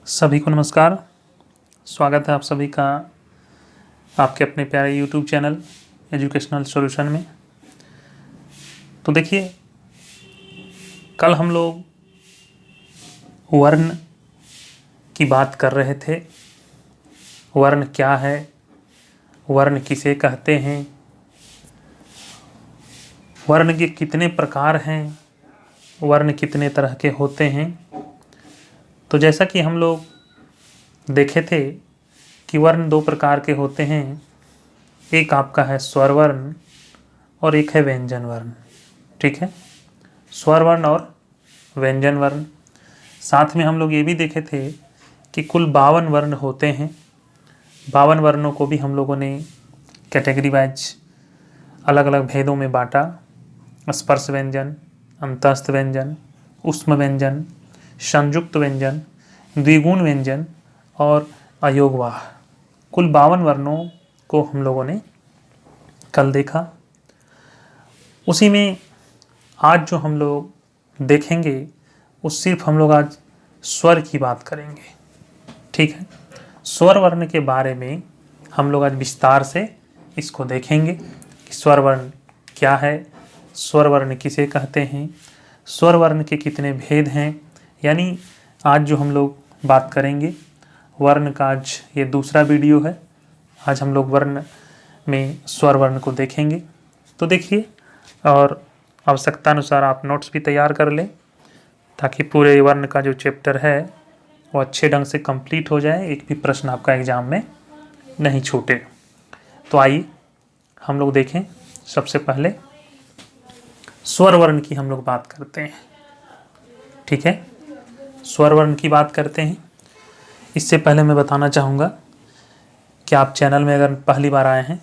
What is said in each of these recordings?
सभी को नमस्कार। स्वागत है आप सभी का आपके अपने प्यारे यूट्यूब चैनल एजुकेशनल सॉल्यूशन में। तो देखिए, कल हम लोग वर्ण की बात कर रहे थे। वर्ण क्या है, वर्ण किसे कहते हैं, वर्ण के कितने प्रकार हैं, वर्ण कितने तरह के होते हैं। तो जैसा कि हम लोग देखे थे कि वर्ण दो प्रकार के होते हैं। एक आपका है स्वर वर्ण और एक है व्यंजन वर्ण। ठीक है, स्वर वर्ण और व्यंजन वर्ण। साथ में हम लोग ये भी देखे थे कि कुल 52 वर्ण होते हैं। 52 वर्णों को भी हम लोगों ने कैटेगरी वाइज अलग अलग भेदों में बांटा। स्पर्श व्यंजन, अंतस्थ व्यंजन, ऊष्म व्यंजन, संयुक्त व्यंजन, द्विगुण व्यंजन और अयोगवाह। कुल 52 वर्णों को हम लोगों ने कल देखा। उसी में आज जो हम लोग देखेंगे वो सिर्फ हम लोग आज स्वर की बात करेंगे। ठीक है, स्वर वर्ण के बारे में हम लोग आज विस्तार से इसको देखेंगे कि स्वर वर्ण क्या है, स्वर वर्ण किसे कहते हैं, स्वर वर्ण के कितने भेद हैं। यानी आज जो हम लोग बात करेंगे वर्ण का, आज ये दूसरा वीडियो है। आज हम लोग वर्ण में स्वर वर्ण को देखेंगे। तो देखिए, और आवश्यकता अनुसार आप नोट्स भी तैयार कर लें ताकि पूरे वर्ण का जो चैप्टर है वो अच्छे ढंग से कंप्लीट हो जाए, एक भी प्रश्न आपका एग्जाम में नहीं छूटे। तो आइए हम लोग देखें। सबसे पहले स्वर वर्ण की हम लोग बात करते हैं। ठीक है, स्वर वर्ण की बात करते हैं। इससे पहले मैं बताना चाहूँगा कि आप चैनल में अगर पहली बार आए हैं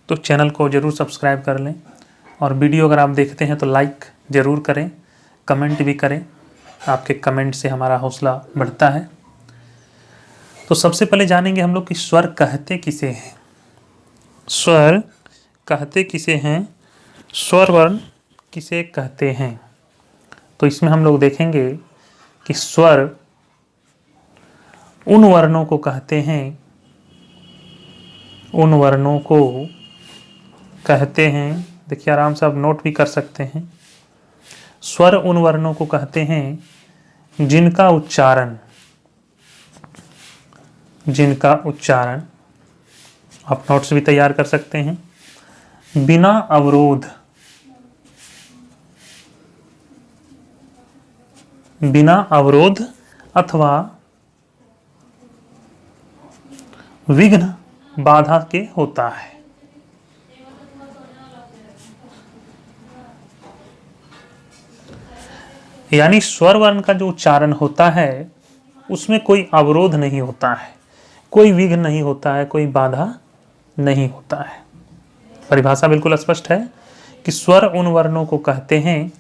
तो चैनल को ज़रूर सब्सक्राइब कर लें, और वीडियो अगर आप देखते हैं तो लाइक ज़रूर करें, कमेंट भी करें। आपके कमेंट से हमारा हौसला बढ़ता है। तो सबसे पहले जानेंगे हम लोग कि स्वर कहते किसे हैं। स्वर कहते किसे हैं, स्वर वर्ण किसे कहते हैं। तो इसमें हम लोग देखेंगे कि स्वर उन वर्णों को कहते हैं, उन वर्णों को कहते हैं। देखिए, आराम से आप नोट भी कर सकते हैं। स्वर उन वर्णों को कहते हैं जिनका उच्चारण आप नोट्स भी तैयार कर सकते हैं, बिना अवरोध अथवा विघ्न बाधा के होता है। यानी स्वर वर्ण का जो उच्चारण होता है उसमें कोई अवरोध नहीं होता है, कोई विघ्न नहीं होता है, कोई बाधा नहीं होता है। परिभाषा बिल्कुल स्पष्ट है कि स्वर उन वर्णों को कहते हैं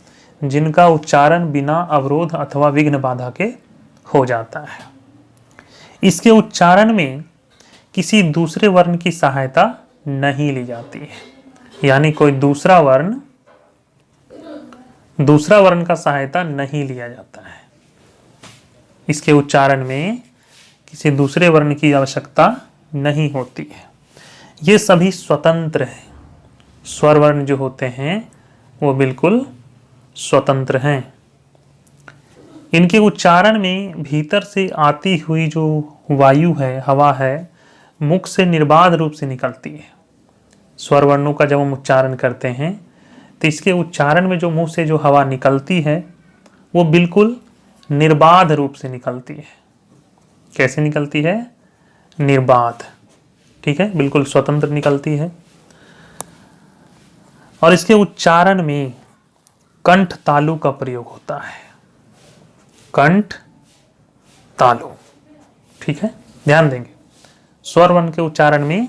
जिनका उच्चारण बिना अवरोध अथवा विघ्न बाधा के हो जाता है। इसके उच्चारण में किसी दूसरे वर्ण की सहायता नहीं ली जाती है। यानी कोई दूसरा वर्ण का सहायता नहीं लिया जाता है। इसके उच्चारण में किसी दूसरे वर्ण की आवश्यकता नहीं होती है। ये सभी स्वतंत्र हैं। स्वर वर्ण जो होते हैं वो बिल्कुल स्वतंत्र हैं। इनके उच्चारण में भीतर से आती हुई जो वायु है, हवा है, मुख से निर्बाध रूप से निकलती है। स्वर वर्णों का जब हम उच्चारण करते हैं तो इसके उच्चारण में जो मुंह से जो हवा निकलती है वो बिल्कुल निर्बाध रूप से निकलती है। कैसे निकलती है? निर्बाध। ठीक है, बिल्कुल स्वतंत्र निकलती है। और इसके उच्चारण में कंठ तालु का प्रयोग होता है। कंठ तालु। ठीक है, ध्यान देंगे। स्वर वर्ण के उच्चारण में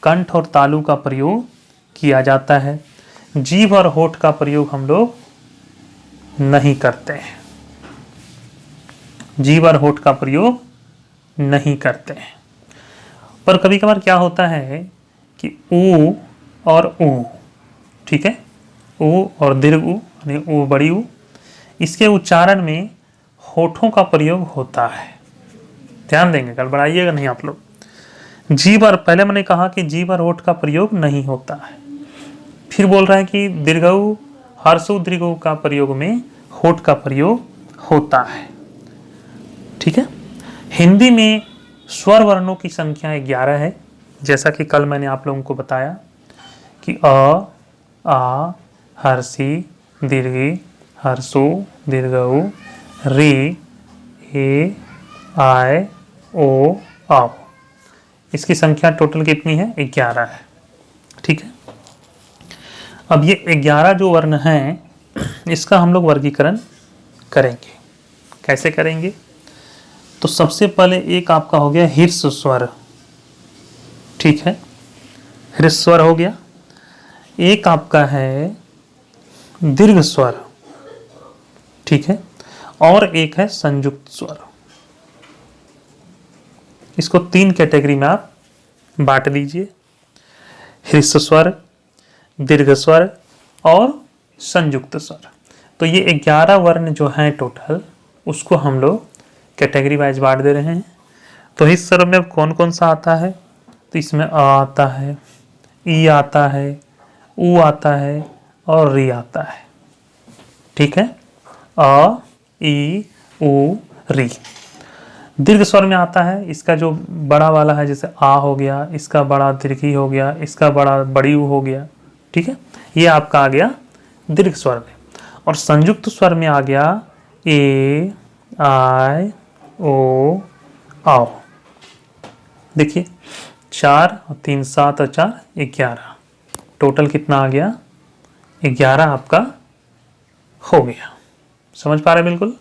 कंठ और तालु का प्रयोग किया जाता है। जीभ और होठ का प्रयोग हम लोग नहीं करते हैं। जीभ और होठ का प्रयोग नहीं करते हैं। पर कभी कभार क्या होता है कि ऊ और ऊ, ठीक है, ऊ और दीर्घ ऊ, यानी ऊ बड़ी ऊ, इसके उच्चारण में होठों का प्रयोग होता है। ध्यान देंगे, गड़बड़ाइएगा नहीं आप लोग। जीभ और, पहले मैंने कहा कि जीभ और होठ का प्रयोग नहीं होता है, फिर बोल रहा है कि दीर्घऊ हर्षऊ दीर्घऊ का प्रयोग में होठ का प्रयोग होता है। ठीक है। हिंदी में स्वर वर्णों की संख्या 11 है, जैसा कि कल मैंने आप लोगों को बताया कि अ, आ, हर्षी, दीर्घी, हर्षु, दीर्घऊ, री, ए, आय, ओ, आओ। इसकी संख्या टोटल कितनी है? 11 है। ठीक है। अब ये 11 जो वर्ण हैं, इसका हम लोग वर्गीकरण करेंगे। कैसे करेंगे? तो सबसे पहले एक आपका हो गया ह्रस्व स्वर। ठीक है, ह्रस्व स्वर हो गया। एक आपका है दीर्घ स्वर। ठीक है। और एक है संयुक्त स्वर। इसको 3 कैटेगरी में आप बांट दीजिए, ह्रस्व स्वर, दीर्घ स्वर और संयुक्त स्वर। तो ये 11 वर्ण जो हैं टोटल, उसको हम लोग कैटेगरी वाइज बांट दे रहे हैं। तो इस स्वर में अब कौन कौन सा आता है? तो इसमें अ आता है, ई आता है, उ आता है और री आता है। ठीक है। अ, ई, उ, री। दीर्घ स्वर में आता है, इसका जो बड़ा वाला है, जैसे आ हो गया, इसका बड़ा दीर्घी हो गया, इसका बड़ा बड़ी उ हो गया। ठीक है। ये आपका आ गया दीर्घ स्वर में। और संयुक्त स्वर में आ गया ए, आई, ओ, आओ। देखिए 4 और 3 7 और 4 11, टोटल कितना आ गया? 11 आपका हो गया। समझ पा रहे बिल्कुल?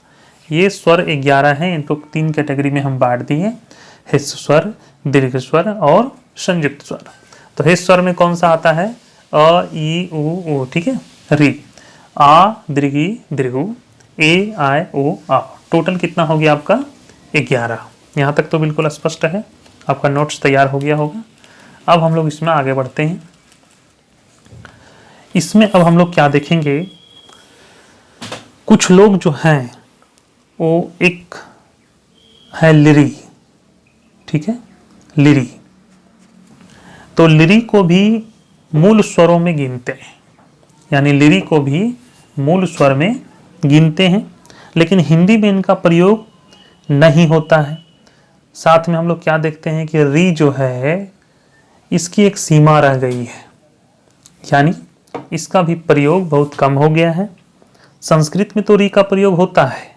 ये स्वर 11 हैं, इनको 3 कैटेगरी में हम बांट दिए, ह्रस्व स्वर, दीर्घ स्वर और संयुक्त स्वर। तो ह्रस्व स्वर में कौन सा आता है? अ, ई, उ, ठीक है, री, आ, दीर्घी, दीर्घु, ए, आय, ओ, आ। टोटल कितना हो गया आपका? 11। यहाँ तक तो बिल्कुल स्पष्ट है, आपका नोट्स तैयार हो गया होगा। अब हम लोग इसमें आगे बढ़ते हैं। इसमें अब हम लोग क्या देखेंगे, कुछ लोग जो हैं वो एक है लिरी। ठीक है, लिरी। तो लिरी को भी मूल स्वरों में गिनते हैं, यानी लिरी को भी मूल स्वर में गिनते हैं, लेकिन हिंदी में इनका प्रयोग नहीं होता है। साथ में हम लोग क्या देखते हैं कि री जो है, इसकी एक सीमा रह गई है, यानी इसका भी प्रयोग बहुत कम हो गया है। संस्कृत में तो री का प्रयोग होता है,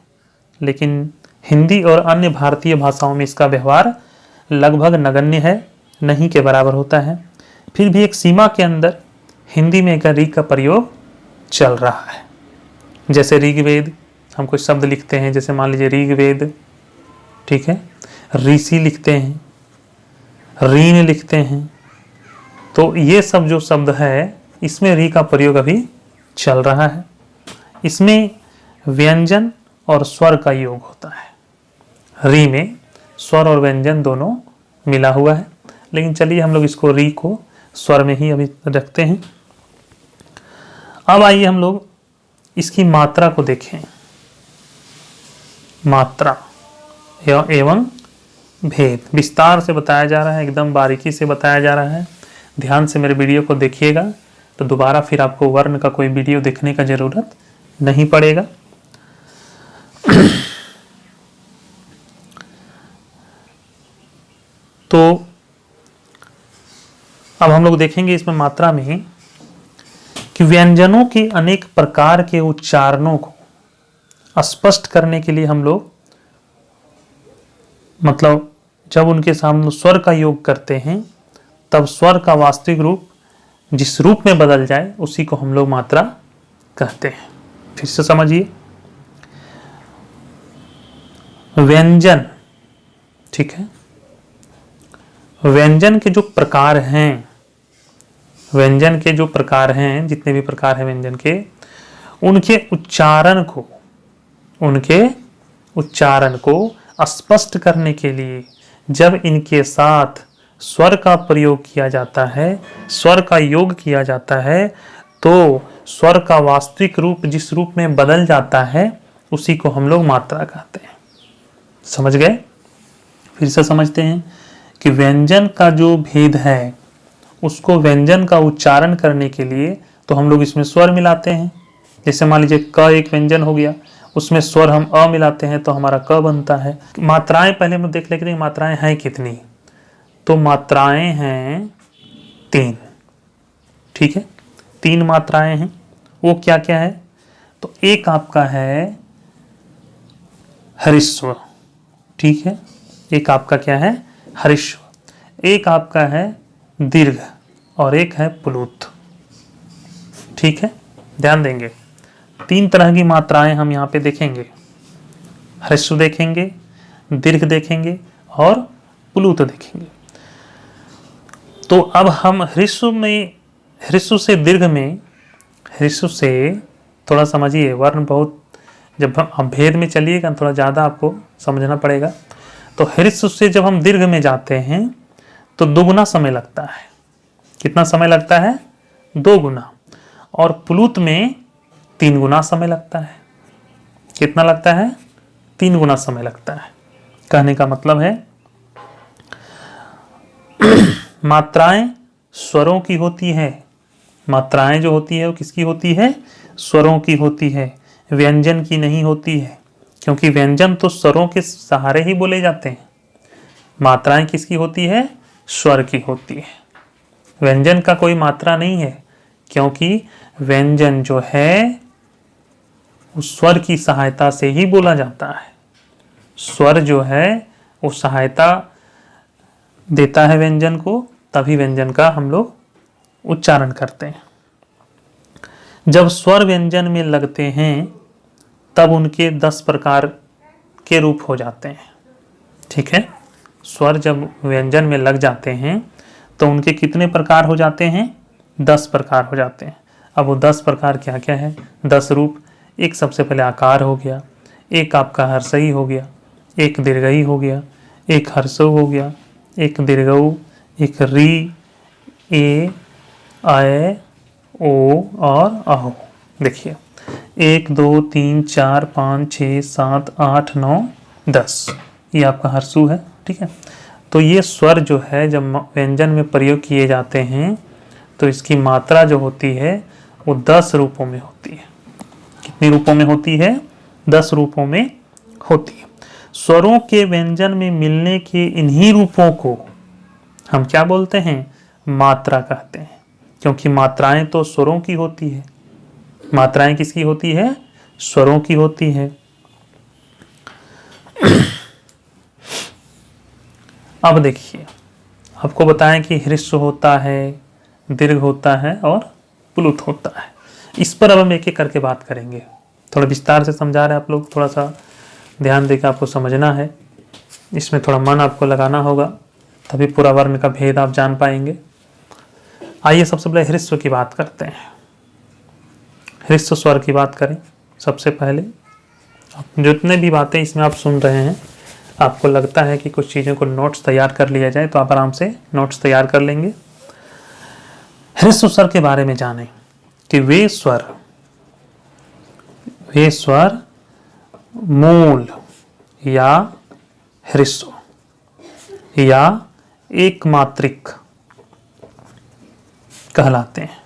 लेकिन हिंदी और अन्य भारतीय भाषाओं में इसका व्यवहार लगभग नगण्य है, नहीं के बराबर होता है। फिर भी एक सीमा के अंदर हिंदी में एक री का प्रयोग चल रहा है। जैसे ऋग्वेद, हम कुछ शब्द लिखते हैं, जैसे मान लीजिए ऋग्वेद। ठीक है। ऋषि लिखते हैं, ऋण लिखते हैं। तो ये सब जो शब्द है, इसमें री का प्रयोग अभी चल रहा है। इसमें व्यंजन और स्वर का योग होता है। री में स्वर और व्यंजन दोनों मिला हुआ है, लेकिन चलिए हम लोग इसको री को स्वर में ही अभी रखते हैं। अब आइए हम लोग इसकी मात्रा को देखें। मात्रा एवं भेद विस्तार से बताया जा रहा है, एकदम बारीकी से बताया जा रहा है। ध्यान से मेरे वीडियो को देखिएगा, तो दोबारा फिर आपको वर्ण का कोई वीडियो देखने का जरूरत नहीं पड़ेगा। तो अब हम लोग देखेंगे इसमें मात्रा में कि व्यंजनों के अनेक प्रकार के उच्चारणों को स्पष्ट करने के लिए हम लोग, मतलब जब उनके सामने स्वर का योग करते हैं, तब स्वर का वास्तविक रूप जिस रूप में बदल जाए, उसी को हम लोग मात्रा कहते हैं। फिर से समझिए, व्यंजन। ठीक है, व्यंजन के जो प्रकार हैं, व्यंजन के जो प्रकार हैं, जितने भी प्रकार हैं व्यंजन के, उनके उच्चारण को स्पष्ट करने के लिए जब इनके साथ स्वर का प्रयोग किया जाता है, स्वर का योग किया जाता है, तो स्वर का वास्तविक रूप जिस रूप में बदल जाता है, उसी को हम लोग मात्रा कहते हैं। समझ गए? फिर से समझते हैं कि व्यंजन का जो भेद है उसको व्यंजन का उच्चारण करने के लिए तो हम लोग इसमें स्वर मिलाते हैं। जैसे मान लीजिए क एक व्यंजन हो गया, उसमें स्वर हम अ मिलाते हैं तो हमारा क बनता है। मात्राएं पहले हम लोग देख लेते हैं मात्राएं हैं कितनी। तो मात्राएं हैं 3, ठीक है, 3 मात्राएं हैं। वो क्या क्या है? तो एक आपका है हरिस्व, ठीक है, एक आपका क्या है? हरिस्व। एक आपका है दीर्घ और एक है प्लुत, ठीक है। ध्यान देंगे 3 तरह की मात्राएं हम यहाँ पे देखेंगे। हरिस्व देखेंगे, दीर्घ देखेंगे और प्लुत देखेंगे। तो अब हम हरिस्व से दीर्घ में, हरिस्व से थोड़ा समझिए, वर्ण बहुत, जब हम भेद में चलिएगा थोड़ा ज़्यादा आपको समझना पड़ेगा। तो हरिस्व से जब हम दीर्घ में जाते हैं तो 2 गुना समय लगता है। कितना समय लगता है? 2 गुना। और प्लुत में 3 गुना समय लगता है। कितना लगता है? 3 गुना समय लगता है। कहने का मतलब है मात्राएं स्वरों की होती है। मात्राएं जो होती है वो किसकी होती है? स्वरों की होती है, व्यंजन की नहीं होती है। क्योंकि व्यंजन तो स्वरों के सहारे ही बोले जाते हैं। मात्राएं किसकी होती है? स्वर की होती है। व्यंजन का कोई मात्रा नहीं है, क्योंकि व्यंजन जो है उस स्वर की सहायता से ही बोला जाता है। स्वर जो है वो सहायता देता है व्यंजन को, तभी व्यंजन का हम लोग उच्चारण करते हैं। जब स्वर व्यंजन में लगते हैं तब उनके 10 प्रकार के रूप हो जाते हैं, ठीक है। स्वर जब व्यंजन में लग जाते हैं तो उनके कितने प्रकार हो जाते हैं? 10 प्रकार हो जाते हैं। अब वो 10 प्रकार क्या क्या है? 10 रूप। एक सबसे पहले आकार हो गया, एक आपका हर्षई हो गया, एक दीर्घई हो गया, एक हर्षौ हो गया, एक दीर्घऊ, एक री, ए, आय, ओ और अहो। देखिए 1 2 3 4 5 6 7 8 9 10, ये आपका हर्षु है, ठीक है। तो ये स्वर जो है जब व्यंजन में प्रयोग किए जाते हैं तो इसकी मात्रा जो होती है वो 10 रूपों में होती है। कितने रूपों में होती है? 10 रूपों में होती है। स्वरों के व्यंजन में मिलने के इन्हीं रूपों को हम क्या बोलते हैं? मात्रा कहते हैं। क्योंकि मात्राएं तो स्वरों की होती है। मात्राएं किसकी होती है? स्वरों की होती है। अब देखिए, आपको बताएं कि हृस्व होता है, दीर्घ होता है और प्लुत होता है। इस पर अब हम एक एक करके बात करेंगे। थोड़ा विस्तार से समझा रहे हैं आप लोग, थोड़ा सा ध्यान देकर आपको समझना है। इसमें थोड़ा मन आपको लगाना होगा, तभी पूरा वर्ण का भेद आप जान पाएंगे। आइए सबसे पहले हृस्व की बात करते हैं। हृस्व स्वर की बात करें सबसे पहले। जितने भी बातें इसमें आप सुन रहे हैं, आपको लगता है कि कुछ चीज़ों को नोट्स तैयार कर लिया जाए तो आप आराम से नोट्स तैयार कर लेंगे। हृस्व स्वर के बारे में जानें कि वे स्वर मूल या हृस्व या एकमात्रिक कहलाते हैं,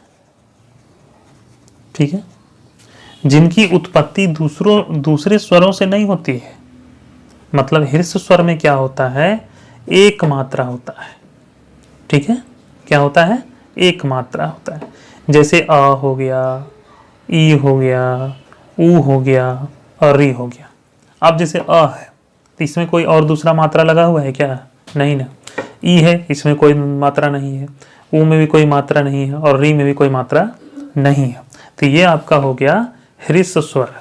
ठीक है, जिनकी उत्पत्ति दूसरे स्वरों से नहीं होती है। मतलब हृस्व स्वर में क्या होता है? एक मात्रा होता है, ठीक है। क्या होता है? एक मात्रा होता है। जैसे अ हो गया, ई हो गया, ऊ हो गया और री हो गया। अब जैसे अ है तो इसमें कोई और दूसरा मात्रा लगा हुआ है क्या? नहीं ना। ई है, इसमें कोई मात्रा नहीं है, ऊ में भी कोई मात्रा नहीं है और री में भी कोई मात्रा नहीं है। तो ये आपका हो गया हृस्व स्वर,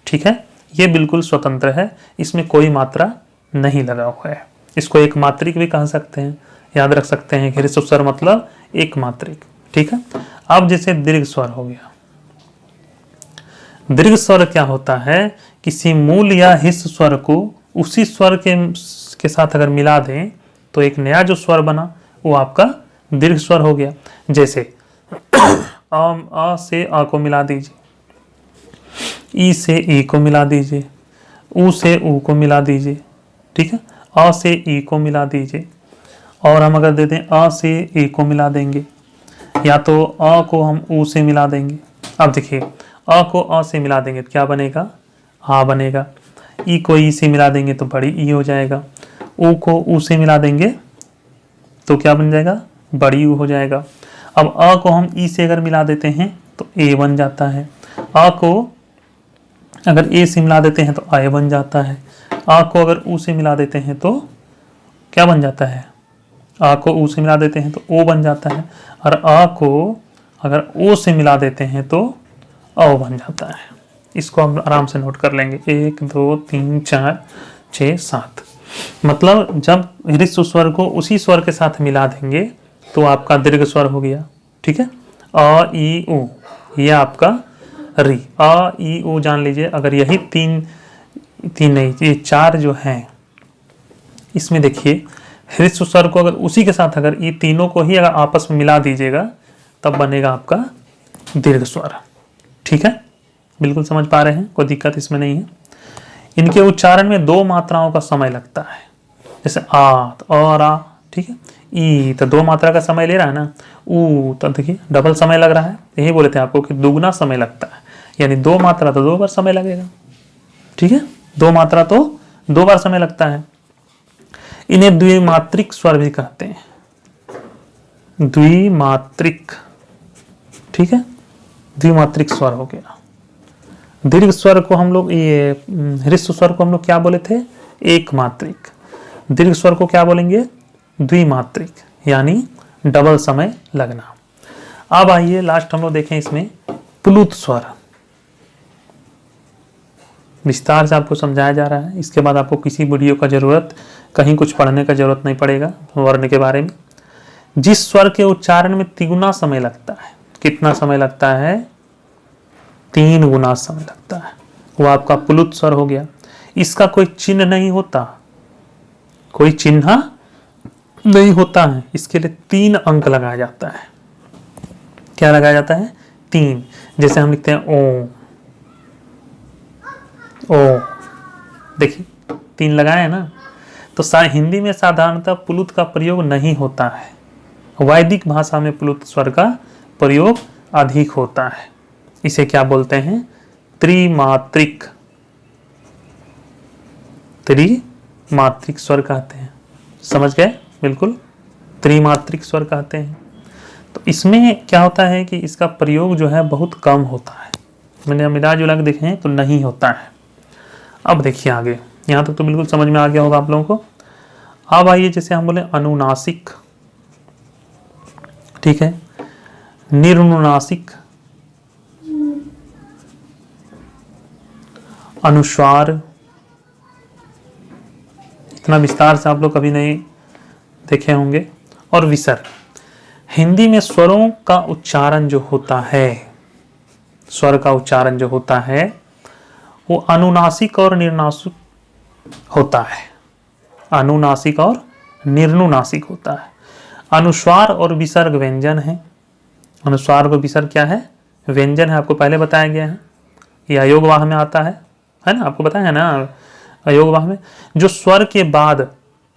ठीक है। ये बिल्कुल स्वतंत्र है, इसमें कोई मात्रा नहीं लगा हुआ है। इसको एक मात्रिक भी कह सकते हैं, याद रख सकते हैं। हृस्व स्वर मतलब एक मात्रिक, ठीक है। अब जैसे दीर्घ स्वर हो गया। दीर्घ स्वर क्या होता है? किसी मूल या हृस्व स्वर को उसी स्वर के साथ अगर मिला दें तो एक नया जो स्वर बना वो आपका दीर्घ स्वर हो गया। जैसे अ से अ को मिला दीजिए, ई से ई को मिला दीजिए, ऊ से ऊ को मिला दीजिए, ठीक है। अ से ई को मिला दीजिए, और हम अगर देते हैं अ से ए को मिला देंगे, या तो अ को हम ऊ से मिला देंगे। अब देखिए अ को अ से मिला देंगे तो क्या बनेगा, आ बनेगा। ई को ई से मिला देंगे तो बड़ी ई हो जाएगा। ऊ को ऊ से मिला देंगे तो क्या बन जाएगा, बड़ी ऊ हो जाएगा। अब अ को हम ई से अगर मिला देते हैं तो ए बन जाता है। अ को अगर ए से मिला देते हैं तो आय बन जाता है। आ को अगर ऊ से मिला देते हैं तो क्या बन जाता है, आ को ऊ से मिला देते हैं तो ओ बन जाता है। और आ को अगर ओ से मिला देते हैं तो औ बन जाता है। इसको हम आराम से नोट कर लेंगे, 1 2 3 4 6 7। मतलब जब ह्रस्व स्वर को उसी स्वर के साथ मिला देंगे तो आपका दीर्घ स्वर हो गया। ठीक है, अ ई उ, ये आपका री। अ ई उ जान लीजिए, अगर यही तीन नहीं, ये 4 जो हैं, इसमें देखिए ह्रस्व स्वर को अगर उसी के साथ अगर ये तीनों को ही अगर आपस में मिला दीजिएगा तब बनेगा आपका दीर्घ स्वर। ठीक है, बिल्कुल समझ पा रहे हैं, कोई दिक्कत इसमें नहीं है। इनके उच्चारण में 2 मात्राओं का समय लगता है, जैसे आ तो और आ, ठीक है। ई तो 2 मात्रा का समय ले रहा है ना, ऊ तो देखिए डबल समय लग रहा है। यही बोले थे आपको कि दुगना समय लगता है, यानी 2 मात्रा तो 2 बार समय लगेगा। ठीक है, 2 मात्रा तो 2 बार समय लगता है। इन्हें द्विमात्रिक स्वर भी कहते हैं, द्विमात्रिक। ठीक है, द्विमात्रिक स्वर हो गया। दीर्घ स्वर को हम लोग, ये ह्रस्व स्वर को हम लोग क्या बोले थे, एक मात्रिक। दीर्घ स्वर को क्या बोलेंगे, द्विमात्रिक, यानी डबल समय लगना। अब आइए लास्ट हम लोग देखें इसमें प्लुत स्वर। विस्तार से आपको समझाया जा रहा है, इसके बाद आपको किसी वीडियो का जरूरत, कहीं कुछ पढ़ने का जरूरत नहीं पड़ेगा वर्ण के बारे में। जिस स्वर के उच्चारण में 3 गुना समय लगता है, कितना समय लगता है, 3 गुना समय लगता है, वो आपका प्लुत स्वर हो गया। इसका कोई चिन्ह नहीं होता, कोई चिन्ह नहीं होता है, इसके लिए 3 अंक लगाया जाता है। क्या लगाया जाता है, 3। जैसे हम लिखते हैं ओ, ओ, देखिए 3 लगाए हैं ना। तो हिंदी में साधारणतः प्लुत का प्रयोग नहीं होता है, वैदिक भाषा में प्लुत स्वर का प्रयोग अधिक होता है। इसे क्या बोलते हैं, त्रिमात्रिक, त्रिमात्रिक स्वर कहते हैं। समझ गए, बिल्कुल त्रिमात्रिक स्वर कहते हैं। तो इसमें क्या होता है कि इसका प्रयोग जो है बहुत कम होता है, मैंने मिला जुला के देखे तो नहीं होता है। अब देखिए आगे, यहाँ तक तो बिल्कुल समझ में आ गया होगा आप लोगों को। अब आइए जैसे हम बोले अनुनासिक, ठीक है, निरनुनासिक, अनुस्वार, इतना विस्तार से आप लोग कभी नहीं देखे होंगे, और विसर्ग। हिंदी में स्वरों का उच्चारण जो होता है, स्वर का उच्चारण जो होता है वो अनुनासिक और निर्नासिक होता है, अनुनासिक और निर्नुनासिक होता है। अनुस्वार और विसर्ग व्यंजन है। अनुस्वार और विसर्ग क्या है, व्यंजन है, आपको पहले बताया गया है। ये अयोगवाह में आता है ना, आपको बताया है ना अयोगवाह में, जो स्वर के बाद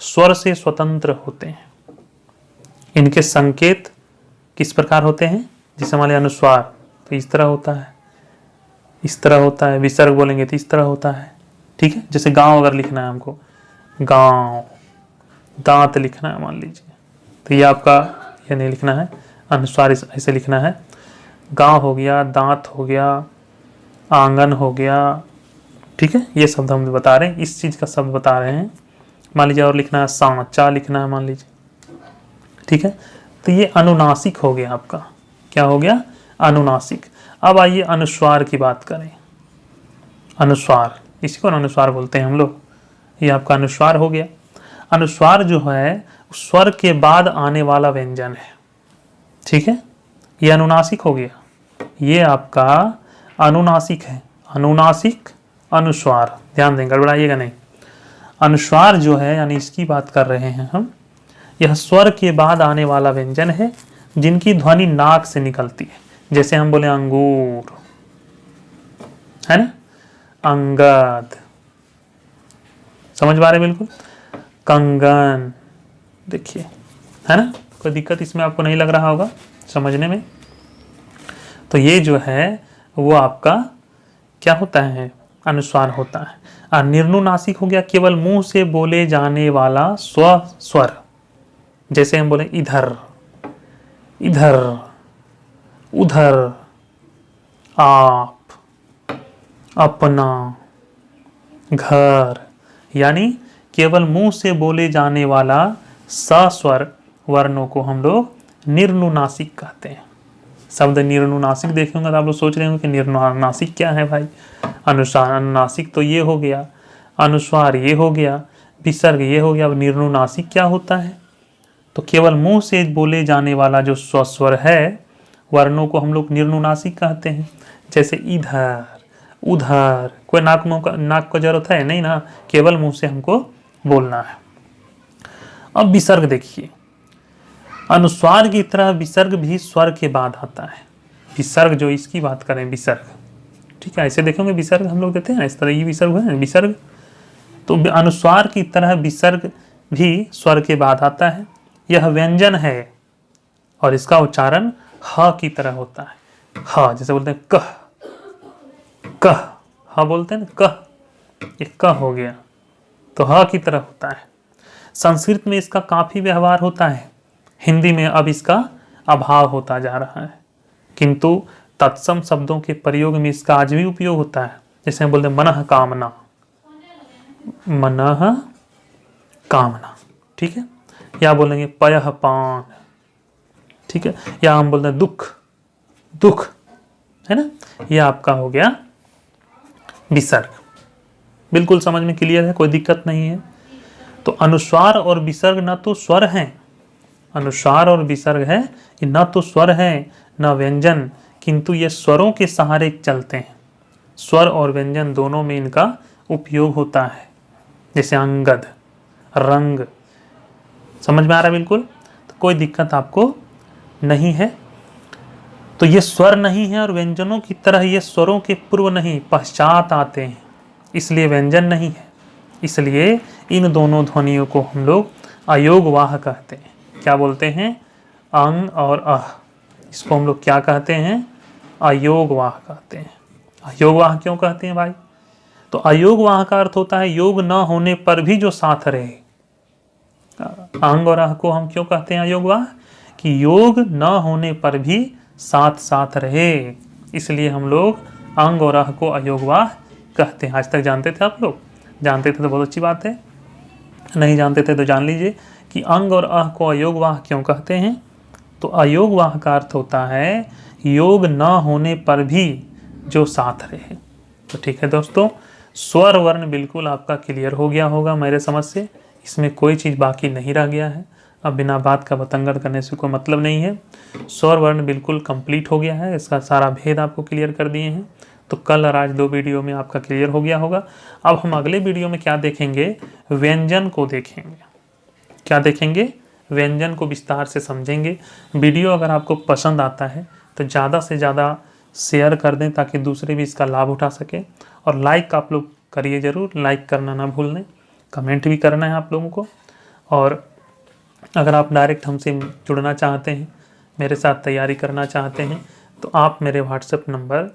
स्वर से स्वतंत्र होते हैं। इनके संकेत किस प्रकार होते हैं, जैसे हमारे अनुस्वार तो इस तरह होता है, इस तरह होता है, विसर्ग बोलेंगे तो इस तरह होता है। ठीक है, जैसे गांव अगर लिखना है हमको, गांव, दांत लिखना है मान लीजिए, तो ये आपका ये नहीं लिखना है, अनुस्वार ऐसे लिखना है। गांव हो गया, दांत हो गया, आंगन हो गया। ठीक है, ये शब्द हम बता रहे हैं, इस चीज का शब्द बता रहे हैं। मान लीजिए और लिखना है सांचा लिखना है मान लीजिए, ठीक है, तो ये अनुनासिक हो गया आपका। क्या हो गया, अनुनासिक। अब आइए अनुस्वार की बात करें। अनुस्वार, इसी को अनुस्वार बोलते हैं हम लोग, ये आपका अनुस्वार हो गया। अनुस्वार जो है स्वर के बाद आने वाला व्यंजन है। ठीक है, ये अनुनासिक हो गया, ये आपका अनुनासिक है। अनुनासिक, अनुस्वार, ध्यान दें, गड़बड़ाइएगा नहीं। अनुस्वार जो है यानी इसकी बात कर रहे हैं हम, यह स्वर के बाद आने वाला व्यंजन है जिनकी ध्वनि नाक से निकलती है। जैसे हम बोले अंगूर, है ना, अंगद, समझ पा रहे बिल्कुल। कंगन। देखिए, है ना, कोई दिक्कत इसमें आपको नहीं लग रहा होगा समझने में। तो ये जो है वो आपका क्या होता है, अनुस्वार होता है। निर्नुनासिक हो गया केवल मुंह से बोले जाने वाला स्वर। जैसे हम बोले इधर, इधर, उधर, आप, अपना, घर, यानी केवल मुंह से बोले जाने वाला सस्वर वर्णों को हम लोग निर्नुनासिक कहते हैं। शब्द निर्नुनासिक देखे होंगे तो आप लोग सोच रहे होंगे कि निर्नुनासिक क्या है भाई। अनुनासिक तो ये हो गया, अनुस्वार ये हो गया, विसर्ग ये हो गया, अब निर्नुनासिक क्या होता है। तो केवल मुंह से बोले जाने वाला जो स्वस्वर है वर्णों को हम लोग निर्नुनासिक कहते हैं। जैसे इधर, उधर, कोई नाक को जरूरत है नहीं ना, केवल मुंह से हमको बोलना है। अब विसर्ग देखिए, अनुस्वार की तरह विसर्ग भी स्वर के बाद आता है। विसर्ग जो इसकी बात करें, विसर्ग, ठीक है, ऐसे देखेंगे विसर्ग हम लोग देते हैं इस तरह, ये विसर्ग है विसर्ग। तो अनुस्वार की तरह विसर्ग भी स्वर के बाद आता है। यह व्यंजन है और इसका उच्चारण ह की तरह होता है। ह जैसे बोलते हैं कह, कह, ह बोलते हैं ना कह, ये कह हो गया, तो ह की तरह होता है। संस्कृत में इसका काफी व्यवहार होता है, हिंदी में अब इसका अभाव होता जा रहा है, किंतु तत्सम शब्दों के प्रयोग में इसका आज भी उपयोग होता है। जैसे हम बोलते हैं मनः कामना, मनः कामना, ठीक है, या बोलेंगे पयः पान, ठीक है, या हम बोलते हैं दुख, दुख, है ना, यह आपका हो गया विसर्ग। बिल्कुल समझ में क्लियर है, कोई दिक्कत नहीं है। तो अनुस्वार और विसर्ग न तो स्वर हैं, अनुस्वार और विसर्ग है, ये न तो स्वर है न व्यंजन, किंतु ये स्वरों के सहारे चलते हैं। स्वर और व्यंजन दोनों में इनका उपयोग होता है। जैसे अंगद, रंग, समझ में आ रहा है बिल्कुल, तो कोई दिक्कत आपको नहीं है। तो ये स्वर नहीं है और व्यंजनों की तरह ये स्वरों के पूर्व नहीं पश्चात आते हैं, इसलिए व्यंजन नहीं है। इसलिए इन दोनों ध्वनियों को हम लोग अयोगवाह कहते हैं। क्या बोलते हैं, अंग और अह, इसको हम लोग क्या कहते हैं, अयोगवाह कहते हैं। अयोगवाह क्यों कहते हैं भाई, तो अयोगवाह का अर्थ होता है योग न होने पर भी जो साथ रहे। अंग और अह को हम क्यों कहते हैं अयोगवाह, कि योग न होने पर भी साथ साथ रहे, इसलिए हम लोग अंग और अह को अयोगवाह कहते हैं। आज तक जानते थे आप लोग, जानते थे तो बहुत अच्छी बात है, नहीं जानते थे तो जान लीजिए कि अंग और अह को अयोगवाह क्यों कहते हैं। तो अयोगवाह का अर्थ होता है योग न होने पर भी जो साथ रहे। तो ठीक है दोस्तों, स्वर वर्ण बिल्कुल आपका क्लियर हो गया होगा मेरे समझ से, इसमें कोई चीज़ बाकी नहीं रह गया है। अब बिना बात का बतंगड़ करने से कोई मतलब नहीं है। स्वर वर्ण बिल्कुल कंप्लीट हो गया है, इसका सारा भेद आपको क्लियर कर दिए हैं। तो कल और आज 2 वीडियो में आपका क्लियर हो गया होगा। अब हम अगले वीडियो में क्या देखेंगे, व्यंजन को देखेंगे। क्या देखेंगे, व्यंजन को विस्तार से समझेंगे। वीडियो अगर आपको पसंद आता है तो ज़्यादा से ज़्यादा शेयर कर दें ताकि दूसरे भी इसका लाभ उठा सकें। और लाइक आप लोग करिए ज़रूर, लाइक करना ना भूलें, कमेंट भी करना है आप लोगों को। और अगर आप डायरेक्ट हमसे जुड़ना चाहते हैं, मेरे साथ तैयारी करना चाहते हैं, तो आप मेरे व्हाट्सएप नंबर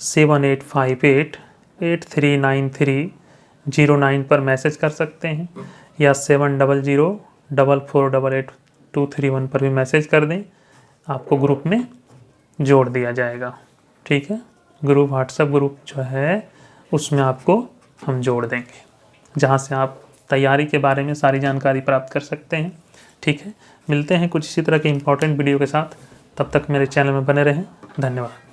7858839309 पर मैसेज कर सकते हैं, या 7004488231 पर भी मैसेज कर दें, आपको ग्रुप में जोड़ दिया जाएगा। ठीक है, ग्रुप व्हाट्सएप ग्रुप जो है उसमें आपको हम जोड़ देंगे, जहाँ से आप तैयारी के बारे में सारी जानकारी प्राप्त कर सकते हैं। ठीक है, मिलते हैं कुछ इसी तरह के इम्पोर्टेंट वीडियो के साथ, तब तक मेरे चैनल में बने रहें। धन्यवाद।